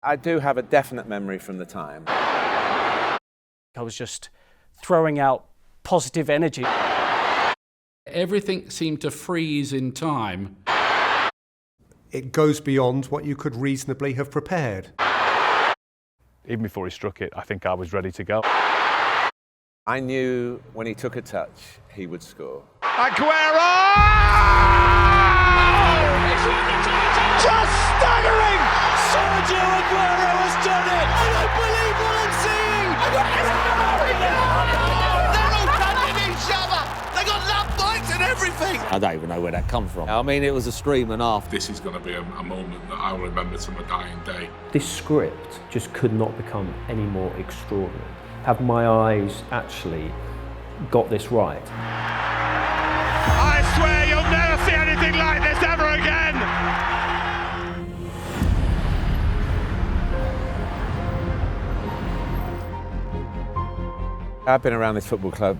I do have a definite memory from the time. I was just throwing out positive energy. Everything seemed to freeze in time. It goes beyond what you could reasonably have prepared. Even before he struck it, I think I was ready to go. I knew when he took a touch, he would score. Aguero! Just staggering! Sergio Aguero has done it! I don't believe what I'm seeing! They're all punching each other! They got love bites and everything! I don't even know where that come from. I mean, it was a stream and a half. This is going to be a moment that I'll remember to my dying day. This script just could not become any more extraordinary. Have my eyes actually got this right? I swear you'll never see anything like this ever again! I've been around this football club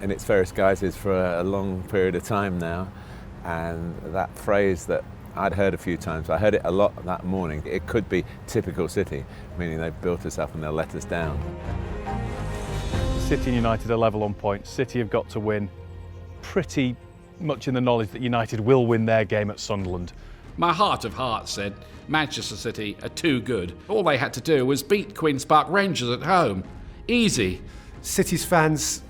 in its various guises for a long period of time now, and that phrase that I'd heard a few times, I heard it a lot that morning, it could be typical City, meaning they've built us up and they'll let us down. City and United are level on points. City have got to win, pretty much in the knowledge that United will win their game at Sunderland. My heart of hearts said Manchester City are too good. All they had to do was beat Queen's Park Rangers at home. Easy. City's fans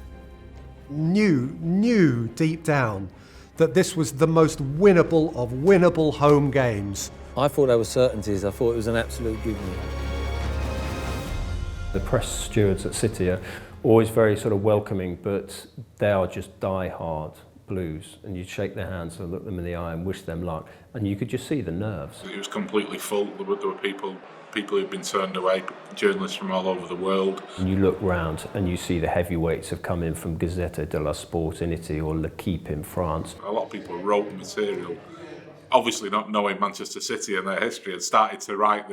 knew deep down that this was the most winnable of winnable home games. I thought there were certainties. I thought it was an absolute given. The press stewards at City are always very sort of welcoming, but they are just die-hard Blues, and you'd shake their hands and look them in the eye and wish them luck, and you could just see the nerves. It was completely full. There were people who'd been turned away, journalists from all over the world. And you look round and you see the heavyweights have come in from Gazzetta dello Sport in Italy or L'Equipe in France. A lot of people wrote material, obviously not knowing Manchester City and their history, and started to write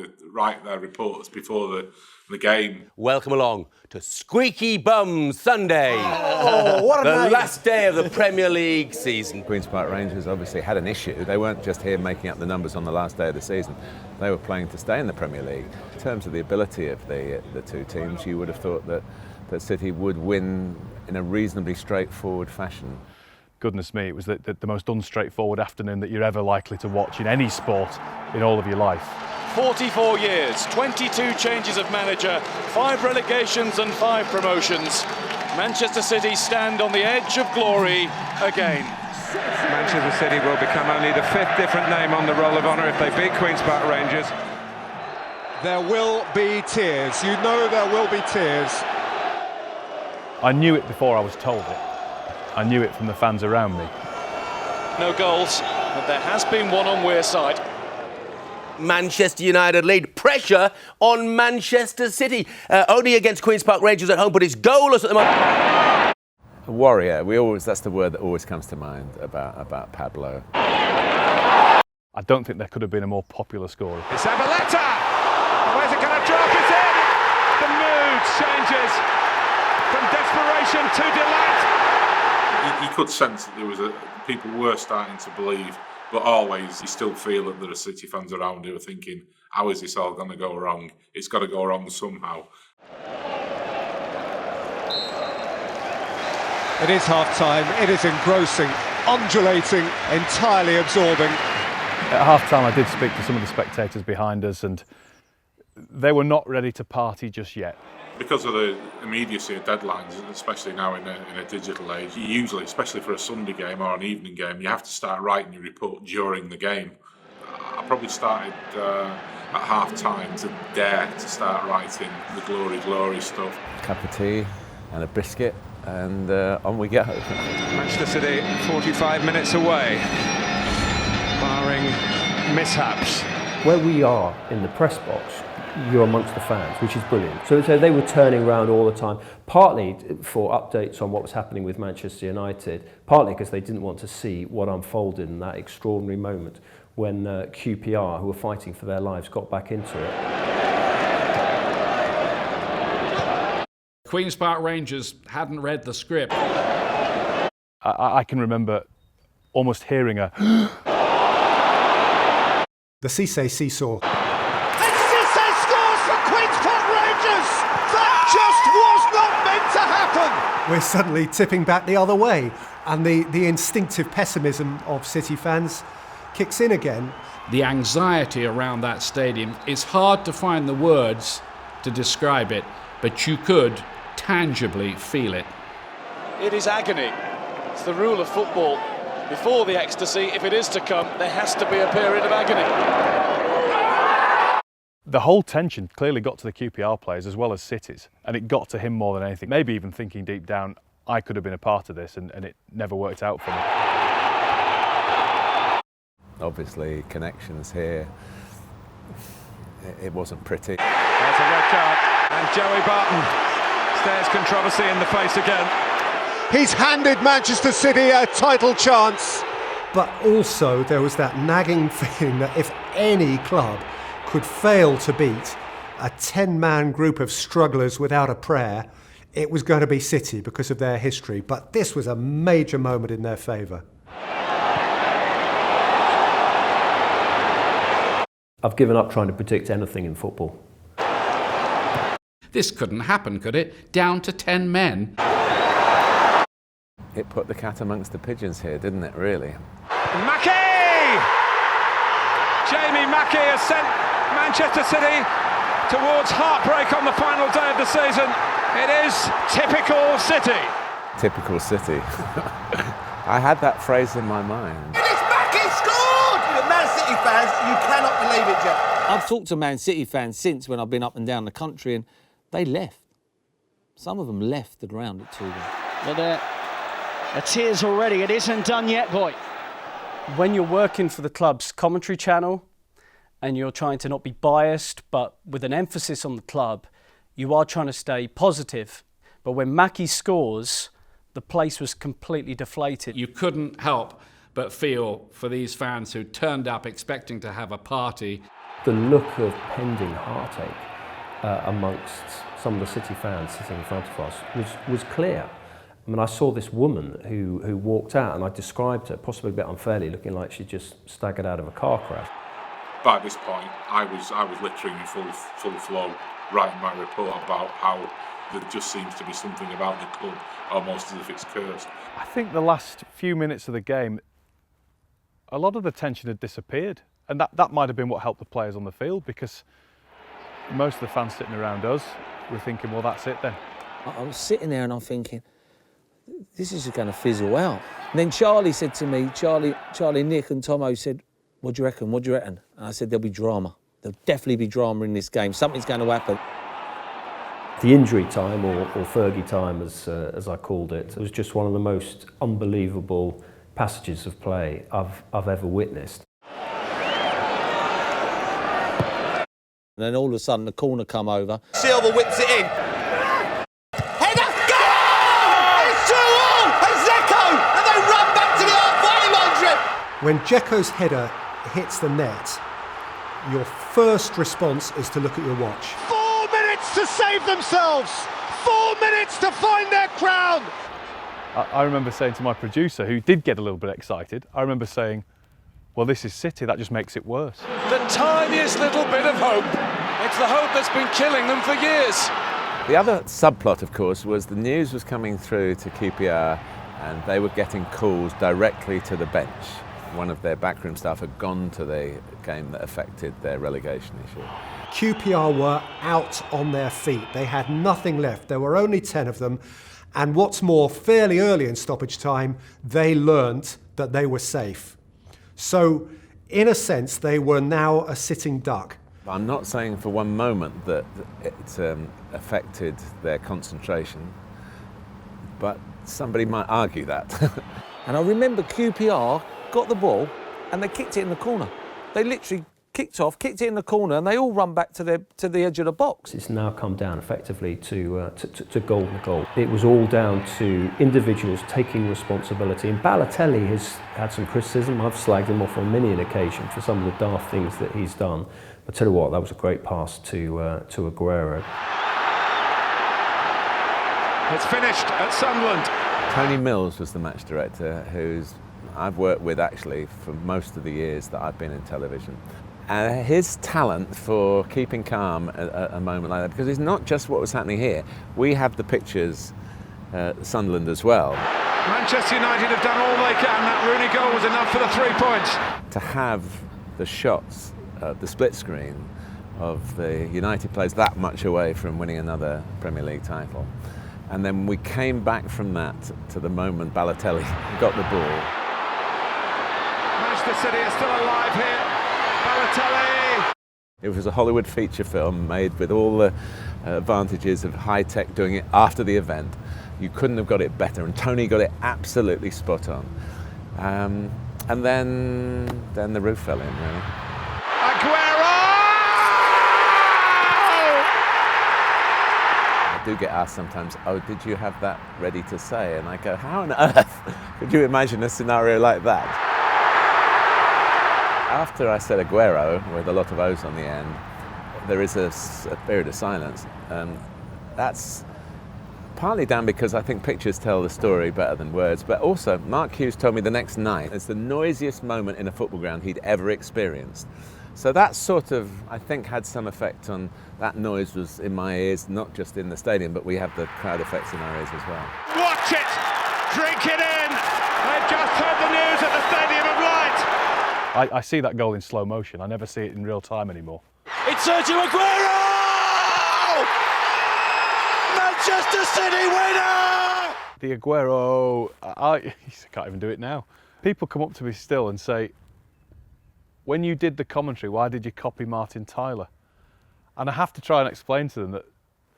their reports before the game. Welcome along to Squeaky Bum Sunday. Oh, what a the name. last day of the Premier League season. Queen's Park Rangers obviously had an issue. They weren't just here making up the numbers on the last day of the season. They were playing to stay in the Premier League. In terms of the ability of the two teams, you would have thought that City would win in a reasonably straightforward fashion. Goodness me, it was the most unstraightforward afternoon that you're ever likely to watch in any sport in all of your life. 44 years, 22 changes of manager, 5 relegations and 5 promotions. Manchester City stand on the edge of glory again. Manchester City will become only the 5th different name on the Roll of Honour if they beat Queen's Park Rangers. There will be tears. You know there will be tears. I knew it before I was told it. I knew it from the fans around me. No goals, but there has been one on Weir side. Manchester United lead. Pressure on Manchester City. Only against Queen's Park Rangers at home, but it's goalless at the moment. A warrior, that's the word that always comes to mind about Pablo. I don't think there could have been a more popular scorer. It's Zabaleta! Where's it going to drop? It's in! The mood changes from desperation to delight. You could sense that there was people were starting to believe, but always you still feel that there are City fans around who are thinking, how is this all going to go wrong? It's got to go wrong somehow. It is half-time, it is engrossing, undulating, entirely absorbing. At half-time I did speak to some of the spectators behind us, and they were not ready to party just yet. Because of the immediacy of deadlines, especially now in a digital age, you usually, especially for a Sunday game or an evening game, you have to start writing your report during the game. I probably started at half-time to dare to start writing the glory stuff. A cup of tea and a biscuit, and on we go. Manchester City 45 minutes away, barring mishaps. Where we are in the press box, you're amongst the fans, which is brilliant. So they were turning around all the time, partly for updates on what was happening with Manchester United, partly because they didn't want to see what unfolded in that extraordinary moment when QPR, who were fighting for their lives, got back into it. Queen's Park Rangers hadn't read the script. I can remember almost hearing a The Cisse seesaw. And Cisse scores! we're suddenly tipping back the other way. And the instinctive pessimism of City fans kicks in again. The anxiety around that stadium, it's hard to find the words to describe it, but you could tangibly feel it. It is agony. It's the rule of football. Before the ecstasy, if it is to come, there has to be a period of agony. The whole tension clearly got to the QPR players as well as City's, and it got to him more than anything. Maybe even thinking deep down, I could have been a part of this, and it never worked out for me. Obviously, connections here. It wasn't pretty. There's a red card, and Joey Barton stares controversy in the face again. He's handed Manchester City a title chance. But also there was that nagging feeling that if any club could fail to beat a 10-man group of strugglers without a prayer, it was going to be City because of their history. But this was a major moment in their favour. I've given up trying to predict anything in football. This couldn't happen, could it? Down to 10 men. It put the cat amongst the pigeons here, didn't it, really? Mackey! Jamie Mackey has sent Manchester City towards heartbreak on the final day of the season. It is typical City. Typical City. I had that phrase in my mind. It's Mackey scored! Man City fans, you cannot believe it, Jeff. I've talked to Man City fans since when I've been up and down the country, and they left. Some of them left the ground at 2-1. Well, there are tears already. It isn't done yet, boy. When you're working for the club's commentary channel and you're trying to not be biased, but with an emphasis on the club, you are trying to stay positive. But when Mackey scores, the place was completely deflated. You couldn't help but feel for these fans who turned up expecting to have a party. The look of pending heartache amongst some of the City fans sitting in front of us was clear. I mean, I saw this woman who walked out, and I described her, possibly a bit unfairly, looking like she just staggered out of a car crash. By this point, I was literally in full flow, writing my report about how there just seems to be something about the club, almost as if it's cursed. I think the last few minutes of the game, a lot of the tension had disappeared, and that might have been what helped the players on the field, because most of the fans sitting around us were thinking, well, that's it then. I was sitting there and I'm thinking, this is just going to fizzle out. And then Charlie said to me, Charlie, Nick and Tomo said, what do you reckon, what do you reckon? And I said, there'll be drama. There'll definitely be drama in this game. Something's going to happen. The injury time, or Fergie time as I called it, was just one of the most unbelievable passages of play I've ever witnessed. And then all of a sudden the corner come over. Silva whips it in. Header, goal! It's 2-2! And Dzeko! And they run back to the halfway line trip. When Dzeko's header hits the net, your first response is to look at your watch. 4 minutes to save themselves! 4 minutes to find their crown! I remember saying to my producer, who did get a little bit excited, I remember saying, well, this is City, that just makes it worse. The tiniest little bit of hope. It's the hope that's been killing them for years. The other subplot, of course, was the news was coming through to QPR and they were getting calls directly to the bench. One of their backroom staff had gone to the game that affected their relegation issue. QPR were out on their feet. They had nothing left. There were only 10 of them. And what's more, fairly early in stoppage time, they learnt that they were safe. So, in a sense, they were now a sitting duck. I'm not saying for one moment that it affected their concentration, but somebody might argue that. And I remember QPR got the ball and they kicked it in the corner. They literally kicked it in the corner, and they all run back to the edge of the box. It's now come down effectively to goal. It was all down to individuals taking responsibility. And Balotelli has had some criticism. I've slagged him off on many an occasion for some of the daft things that he's done. But tell you what, that was a great pass to Aguero. It's finished at Sunderland. Tony Mills was the match director, who's I've worked with actually for most of the years that I've been in television. And his talent for keeping calm at a moment like that, because it's not just what was happening here. We have the pictures Sunderland as well. Manchester United have done all they can. That Rooney goal was enough for the 3 points. To have the shots, the split screen of the United players that much away from winning another Premier League title. And then we came back from that to the moment Balotelli got the ball. Manchester City are still alive here. Balotelli! It was a Hollywood feature film made with all the advantages of high tech doing it after the event. You couldn't have got it better, and Tony got it absolutely spot on. And then the roof fell in, really. Aguero! I do get asked sometimes, oh, did you have that ready to say? And I go, how on earth could you imagine a scenario like that? After I said Aguero, with a lot of O's on the end, there is a period of silence. And that's partly down because I think pictures tell the story better than words, but also Mark Hughes told me the next night it's the noisiest moment in a football ground he'd ever experienced. So that sort of, I think, had some effect on, that noise was in my ears, not just in the stadium, but we have the crowd effects in our ears as well. Watch it! Drink it in! They've just heard the news at the Stadium of Light! I see that goal in slow motion. I never see it in real time anymore. It's Sergio Aguero! Manchester City winner! The Aguero, I can't even do it now. People come up to me still and say, when you did the commentary, why did you copy Martin Tyler? And I have to try and explain to them that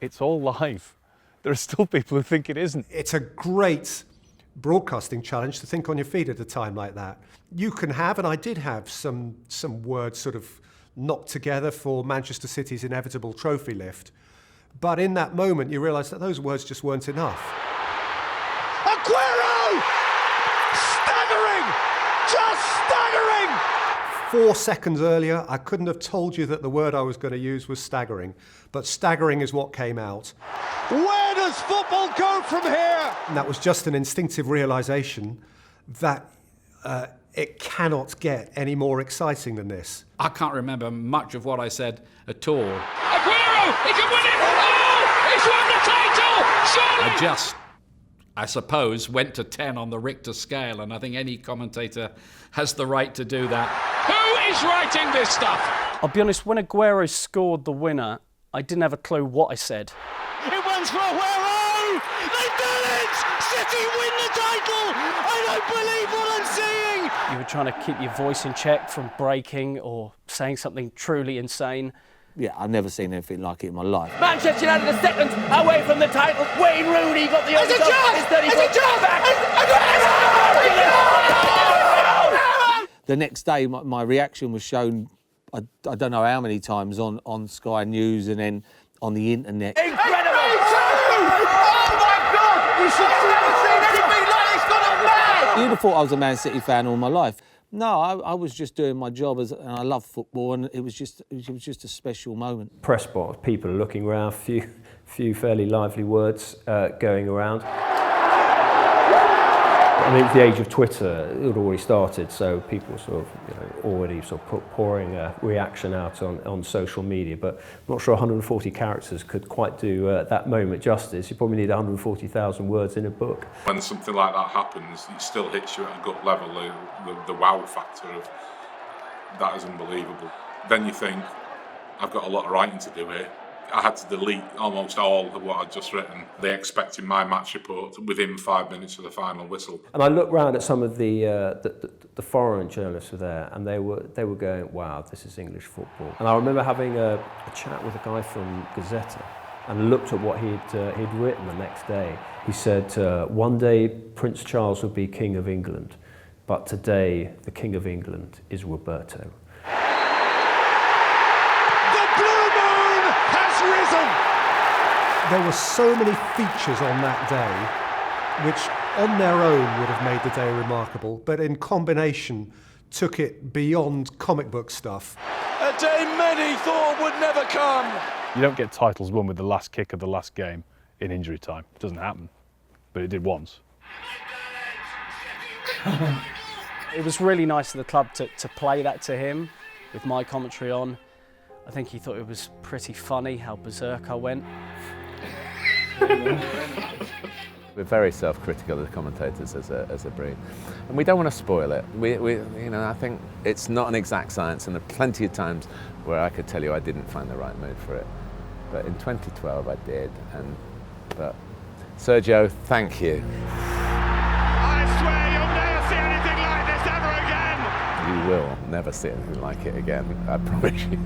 it's all live. There are still people who think it isn't. It's a great broadcasting challenge to think on your feet at a time like that. You can have, and I did have, some words sort of knocked together for Manchester City's inevitable trophy lift. But in that moment, you realise that those words just weren't enough. Aguero! Staggering! Just staggering! 4 seconds earlier, I couldn't have told you that the word I was going to use was staggering. But staggering is what came out. Where does football go from here? And that was just an instinctive realisation that it cannot get any more exciting than this. I can't remember much of what I said at all. Aguero! He can win it! Oh! He's won the title! Surely! I suppose, went to 10 on the Richter scale, and I think any commentator has the right to do that. Who is writing this stuff? I'll be honest, when Aguero scored the winner, I didn't have a clue what I said. It went for Aguero! They did it! City win the title! I don't believe what I'm seeing! You were trying to keep your voice in check from breaking or saying something truly insane. Yeah, I've never seen anything like it in my life. Manchester United are seconds away from the title. Wayne Rooney got the It's a chance! The next day, my reaction was shown, I don't know how many times, on Sky News and then on the internet. Incredible! Oh my God! You should have never seen anything like this. It's gone mad! You'd have thought I was a Man City fan all my life. No, I was just doing my job, and I love football, and it was just a special moment. Press box, people are looking around, few fairly lively words going around. I mean, it was the age of Twitter. It had already started, so people were sort of already sort of pouring a reaction out on social media. But I'm not sure 140 characters could quite do that moment justice. You probably need 140,000 words in a book. When something like that happens, it still hits you at a gut level. The wow factor of that is unbelievable. Then you think, I've got a lot of writing to do here. I had to delete almost all of what I'd just written. They expected my match report within 5 minutes of the final whistle. And I looked round at some of the foreign journalists who were there, and they were going, "Wow, this is English football." And I remember having a chat with a guy from Gazzetta, and looked at what he'd written the next day. He said, "One day Prince Charles will be King of England, but today the King of England is Roberto." There were so many features on that day which on their own would have made the day remarkable, but in combination took it beyond comic book stuff. A day many thought would never come. You don't get titles won with the last kick of the last game in injury time. It doesn't happen, but it did once. It was really nice of the club to play that to him with my commentary on. I think he thought it was pretty funny how berserk I went. We're very self-critical, the commentators, as a breed, and we don't want to spoil it. I think it's not an exact science, and there are plenty of times where I could tell you I didn't find the right mood for it. But in 2012 I did, but Sergio, thank you. I swear you'll never see anything like this ever again. You will never see anything like it again, I promise you.